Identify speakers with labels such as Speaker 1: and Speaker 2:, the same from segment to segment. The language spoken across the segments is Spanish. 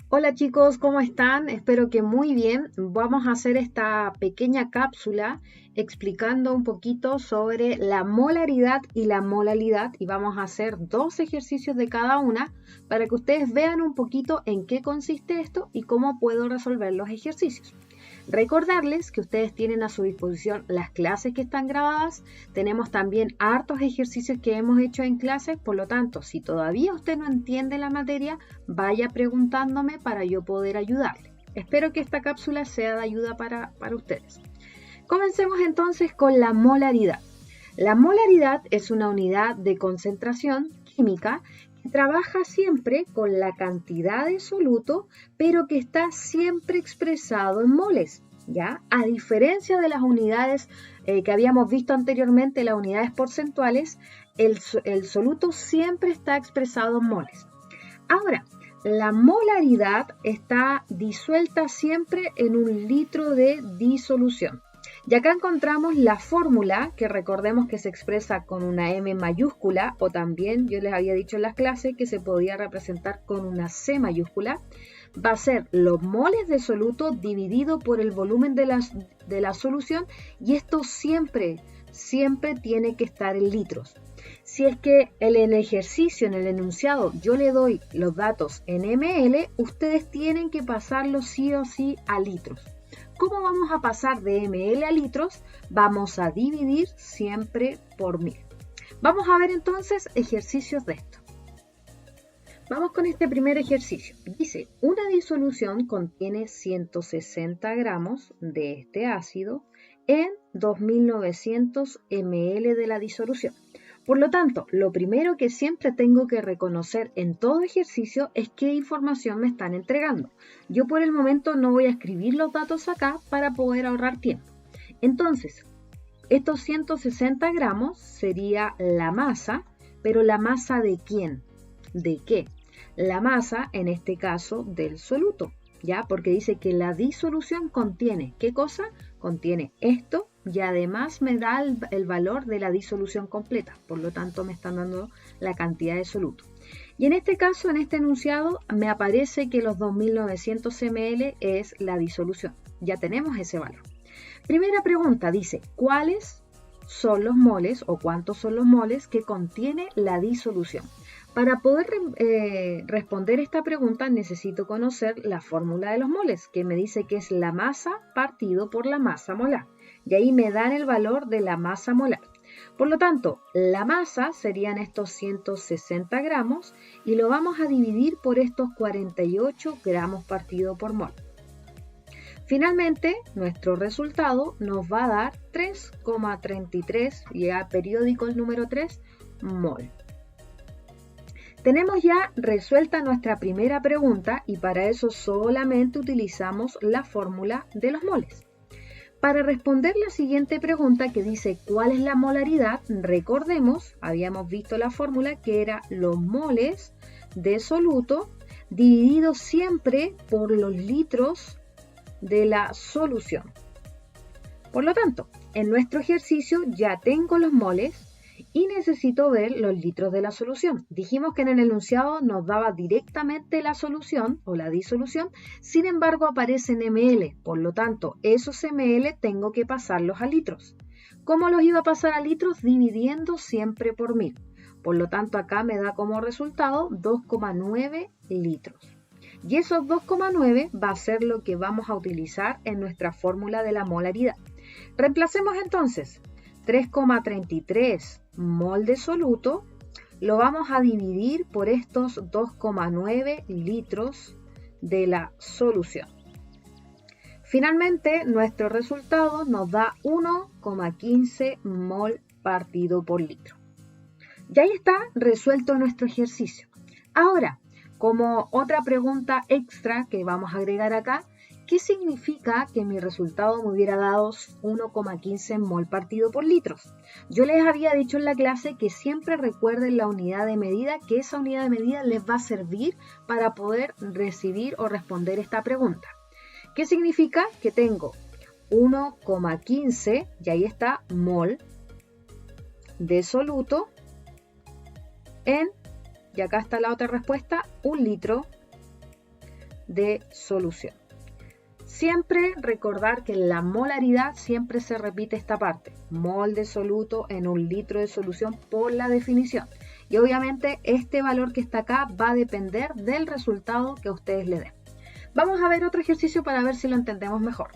Speaker 1: Hola chicos, ¿cómo están? Espero que muy bien. Vamos a hacer esta pequeña cápsula explicando un poquito sobre la molaridad y la molalidad y vamos a hacer dos ejercicios de cada una para que ustedes vean un poquito en qué consiste esto y cómo puedo resolver los ejercicios. Recordarles que ustedes tienen a su disposición las clases que están grabadas. Tenemos también hartos ejercicios que hemos hecho en clases, por lo tanto, si todavía usted no entiende la materia, vaya preguntándome para yo poder ayudarle. Espero que esta cápsula sea de ayuda para ustedes. Comencemos entonces con la molaridad. La molaridad es una unidad de concentración química que trabaja siempre con la cantidad de soluto, pero que está siempre expresado en moles, ¿ya? A diferencia de las unidades que habíamos visto anteriormente, las unidades porcentuales, el soluto siempre está expresado en moles. Ahora, la molaridad está disuelta siempre en un litro de disolución. Y acá encontramos la fórmula que recordemos que se expresa con una M mayúscula o también yo les había dicho en las clases que se podía representar con una C mayúscula. Va a ser los moles de soluto dividido por el volumen de la solución y esto siempre tiene que estar en litros. Si es que en el ejercicio, en el enunciado, yo le doy los datos en ml, ustedes tienen que pasarlo sí o sí a litros. ¿Cómo vamos a pasar de ml a litros? Vamos a dividir siempre por 1000. Vamos a ver entonces ejercicios de esto. Vamos con este primer ejercicio. Dice, una disolución contiene 160 gramos de este ácido en 2900 ml de la disolución. Por lo tanto, lo primero que siempre tengo que reconocer en todo ejercicio es qué información me están entregando. Yo por el momento no voy a escribir los datos acá para poder ahorrar tiempo. Entonces, estos 160 gramos sería la masa, pero ¿la masa de quién? ¿De qué? La masa, en este caso, del soluto, ¿ya? Porque dice que la disolución contiene, ¿qué cosa? Contiene esto y además me da el valor de la disolución completa, por lo tanto me están dando la cantidad de soluto. Y en este caso, en este enunciado, me aparece que los 2900 ml es la disolución. Ya tenemos ese valor. Primera pregunta dice, ¿cuáles son los moles o cuántos son los moles que contiene la disolución? Para poder responder esta pregunta necesito conocer la fórmula de los moles, que me dice que es la masa partido por la masa molar. Y ahí me dan el valor de la masa molar. Por lo tanto, la masa serían estos 160 gramos y lo vamos a dividir por estos 48 gramos partido por mol. Finalmente, nuestro resultado nos va a dar 3,33, ya periódico el número 3, mol. Tenemos ya resuelta nuestra primera pregunta y para eso solamente utilizamos la fórmula de los moles. Para responder la siguiente pregunta que dice ¿cuál es la molaridad? Recordemos, habíamos visto la fórmula que era los moles de soluto divididos siempre por los litros de la solución. Por lo tanto, en nuestro ejercicio ya tengo los moles y necesito ver los litros de la solución. Dijimos que en el enunciado nos daba directamente la solución o la disolución, sin embargo aparece en ml, por lo tanto esos ml tengo que pasarlos a litros. ¿Cómo los iba a pasar a litros? Dividiendo siempre por 1000. Por lo tanto acá me da como resultado 2,9 litros. Y esos 2,9 va a ser lo que vamos a utilizar en nuestra fórmula de la molaridad. Reemplacemos entonces 3,33 mol de soluto, lo vamos a dividir por estos 2,9 litros de la solución. Finalmente, nuestro resultado nos da 1,15 mol partido por litro. Y ahí está resuelto nuestro ejercicio. Ahora, como otra pregunta extra que vamos a agregar acá, ¿qué significa que mi resultado me hubiera dado 1,15 mol partido por litros? Yo les había dicho en la clase que siempre recuerden la unidad de medida, que esa unidad de medida les va a servir para poder recibir o responder esta pregunta. ¿Qué significa? Que tengo 1,15, y ahí está, mol de soluto en, y acá está la otra respuesta, 1 litro de solución. Siempre recordar que en la molaridad siempre se repite esta parte, mol de soluto en un litro de solución por la definición. Y obviamente este valor que está acá va a depender del resultado que ustedes le den. Vamos a ver otro ejercicio para ver si lo entendemos mejor.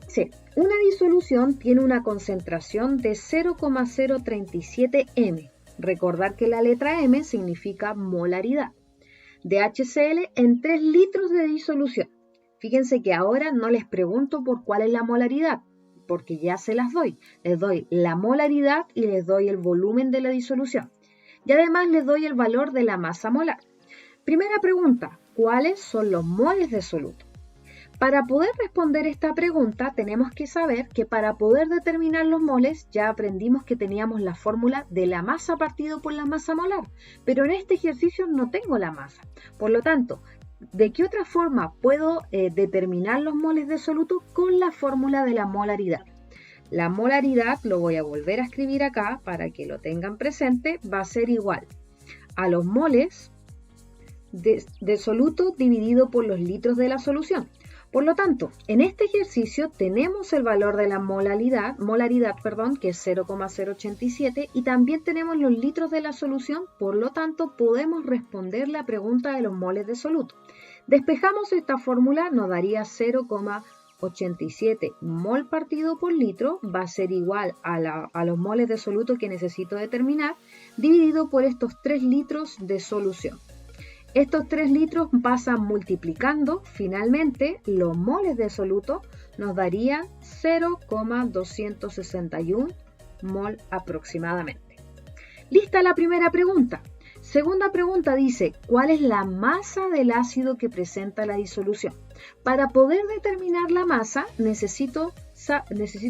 Speaker 1: Sí, una disolución tiene una concentración de 0,037 m. Recordar que la letra M significa molaridad. De HCl en 3 litros de disolución. Fíjense que ahora no les pregunto por cuál es la molaridad, porque ya se las doy. Les doy la molaridad y les doy el volumen de la disolución. Y además les doy el valor de la masa molar. Primera pregunta, ¿cuáles son los moles de soluto? Para poder responder esta pregunta tenemos que saber que para poder determinar los moles ya aprendimos que teníamos la fórmula de la masa partido por la masa molar, pero en este ejercicio no tengo la masa. Por lo tanto, ¿de qué otra forma puedo determinar los moles de soluto? Con la fórmula de la molaridad. La molaridad, lo voy a volver a escribir acá para que lo tengan presente, va a ser igual a los moles de soluto dividido por los litros de la solución. Por lo tanto, en este ejercicio tenemos el valor de la molaridad, que es 0,087 y también tenemos los litros de la solución, por lo tanto podemos responder la pregunta de los moles de soluto. Despejamos esta fórmula, nos daría 0,87 mol partido por litro, va a ser igual a los moles de soluto que necesito determinar, dividido por estos 3 litros de solución. Estos 3 litros pasan multiplicando, finalmente los moles de soluto nos darían 0,261 mol aproximadamente. Lista la primera pregunta. Segunda pregunta dice, ¿cuál es la masa del ácido que presenta la disolución? Para poder determinar la masa necesito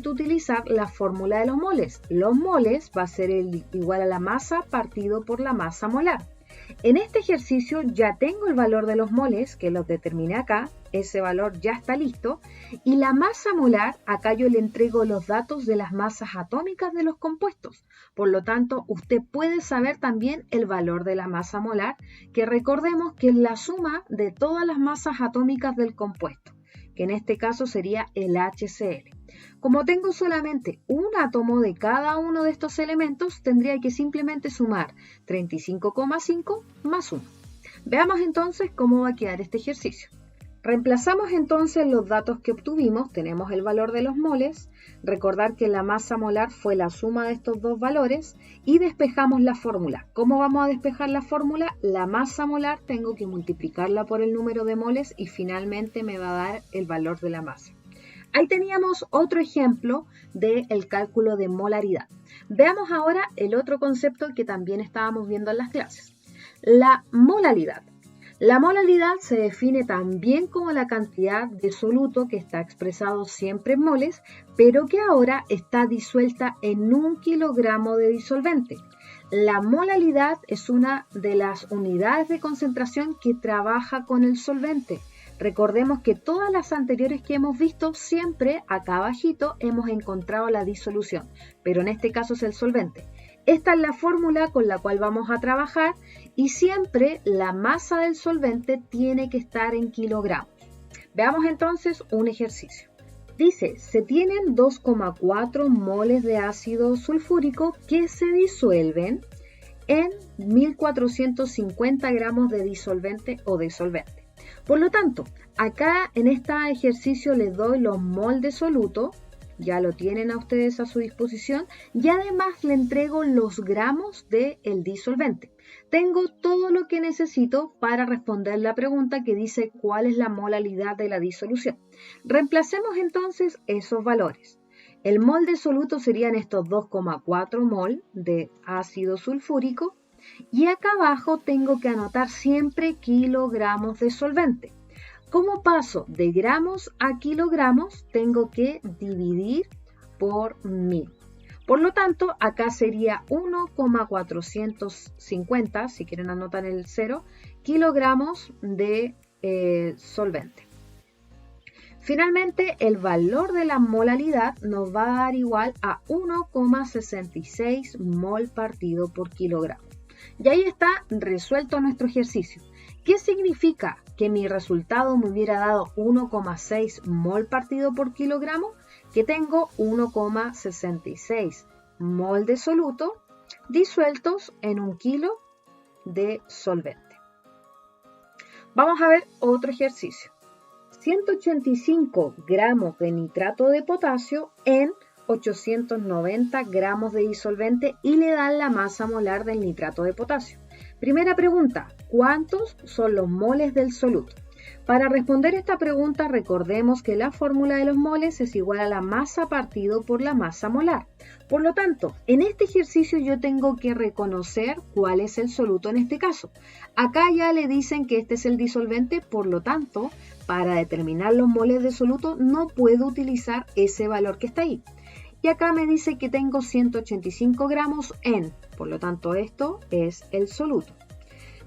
Speaker 1: utilizar la fórmula de los moles. Los moles va a ser igual a la masa partido por la masa molar. En este ejercicio ya tengo el valor de los moles, que los determiné acá, ese valor ya está listo, y la masa molar, acá yo le entrego los datos de las masas atómicas de los compuestos. Por lo tanto, usted puede saber también el valor de la masa molar, que recordemos que es la suma de todas las masas atómicas del compuesto, que en este caso sería el HCl. Como tengo solamente un átomo de cada uno de estos elementos, tendría que simplemente sumar 35,5 más 1. Veamos entonces cómo va a quedar este ejercicio. Reemplazamos entonces los datos que obtuvimos, tenemos el valor de los moles, recordar que la masa molar fue la suma de estos dos valores y despejamos la fórmula. ¿Cómo vamos a despejar la fórmula? La masa molar tengo que multiplicarla por el número de moles y finalmente me va a dar el valor de la masa. Ahí teníamos otro ejemplo del cálculo de molaridad. Veamos ahora el otro concepto que también estábamos viendo en las clases, la molaridad. La molaridad se define también como la cantidad de soluto que está expresado siempre en moles, pero que ahora está disuelta en 1 kilogramo de disolvente. La molaridad es una de las unidades de concentración que trabaja con el solvente. Recordemos que todas las anteriores que hemos visto, siempre acá abajito hemos encontrado la disolución, pero en este caso es el solvente. Esta es la fórmula con la cual vamos a trabajar y siempre la masa del solvente tiene que estar en kilogramos. Veamos entonces un ejercicio. Dice, se tienen 2,4 moles de ácido sulfúrico que se disuelven en 1450 gramos de disolvente o de solvente. Por lo tanto, acá en este ejercicio les doy los mol de soluto, ya lo tienen a ustedes a su disposición, y además le entrego los gramos del disolvente. Tengo todo lo que necesito para responder la pregunta que dice cuál es la molaridad de la disolución. Reemplacemos entonces esos valores. El mol de soluto serían estos 2,4 mol de ácido sulfúrico, y acá abajo tengo que anotar siempre kilogramos de solvente. ¿Cómo paso de gramos a kilogramos? Tengo que dividir por 1000. Por lo tanto, acá sería 1,450, si quieren anotar el 0, kilogramos de solvente. Finalmente, el valor de la molaridad nos va a dar igual a 1,66 mol partido por kilogramo. Y ahí está resuelto nuestro ejercicio. ¿Qué significa que mi resultado me hubiera dado 1,6 mol partido por kilogramo? Que tengo 1,66 mol de soluto disueltos en 1 kilo de solvente. Vamos a ver otro ejercicio. 185 gramos de nitrato de potasio en 890 gramos de disolvente y le dan la masa molar del nitrato de potasio. Primera pregunta, ¿cuántos son los moles del soluto? Para responder esta pregunta, recordemos que la fórmula de los moles es igual a la masa partido por la masa molar. Por lo tanto, en este ejercicio yo tengo que reconocer cuál es el soluto en este caso. Acá ya le dicen que este es el disolvente, por lo tanto, para determinar los moles de soluto no puedo utilizar ese valor que está ahí. Y acá me dice que tengo 185 gramos en, por lo tanto esto es el soluto.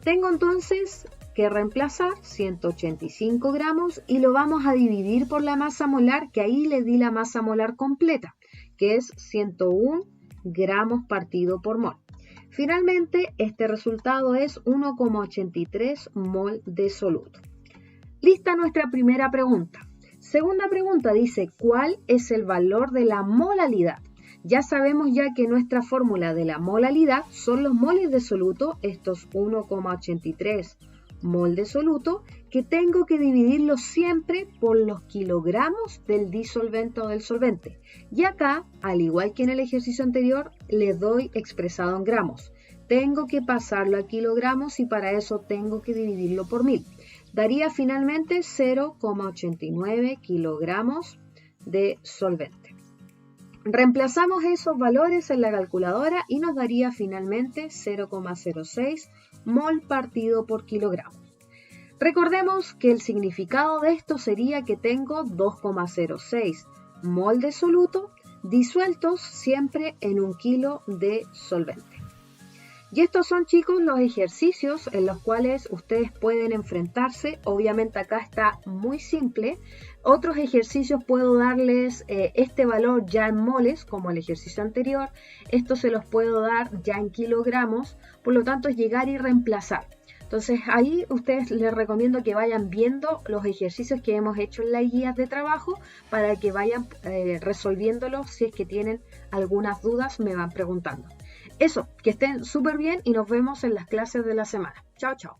Speaker 1: Tengo entonces que reemplazar 185 gramos y lo vamos a dividir por la masa molar, que ahí le di la masa molar completa, que es 101 gramos partido por mol. Finalmente, este resultado es 1,83 mol de soluto. Lista nuestra primera pregunta. Segunda pregunta dice, ¿cuál es el valor de la molalidad? Ya sabemos ya que nuestra fórmula de la molalidad son los moles de soluto, estos 1,83 mol de soluto, que tengo que dividirlo siempre por los kilogramos del disolvente o del solvente. Y acá, al igual que en el ejercicio anterior, le doy expresado en gramos. Tengo que pasarlo a kilogramos y para eso tengo que dividirlo por 1000. Daría finalmente 0,89 kilogramos de solvente. Reemplazamos esos valores en la calculadora y nos daría finalmente 0,06 mol partido por kilogramo. Recordemos que el significado de esto sería que tengo 2,06 mol de soluto disueltos siempre en 1 kilo de solvente. Y estos son, chicos, los ejercicios en los cuales ustedes pueden enfrentarse. Obviamente acá está muy simple. Otros ejercicios puedo darles este valor ya en moles, como el ejercicio anterior. Esto se los puedo dar ya en kilogramos. Por lo tanto, es llegar y reemplazar. Entonces ahí ustedes les recomiendo que vayan viendo los ejercicios que hemos hecho en las guías de trabajo para que vayan resolviéndolos. Si es que tienen algunas dudas, me van preguntando. Eso, que estén súper bien y nos vemos en las clases de la semana. Chao, chao.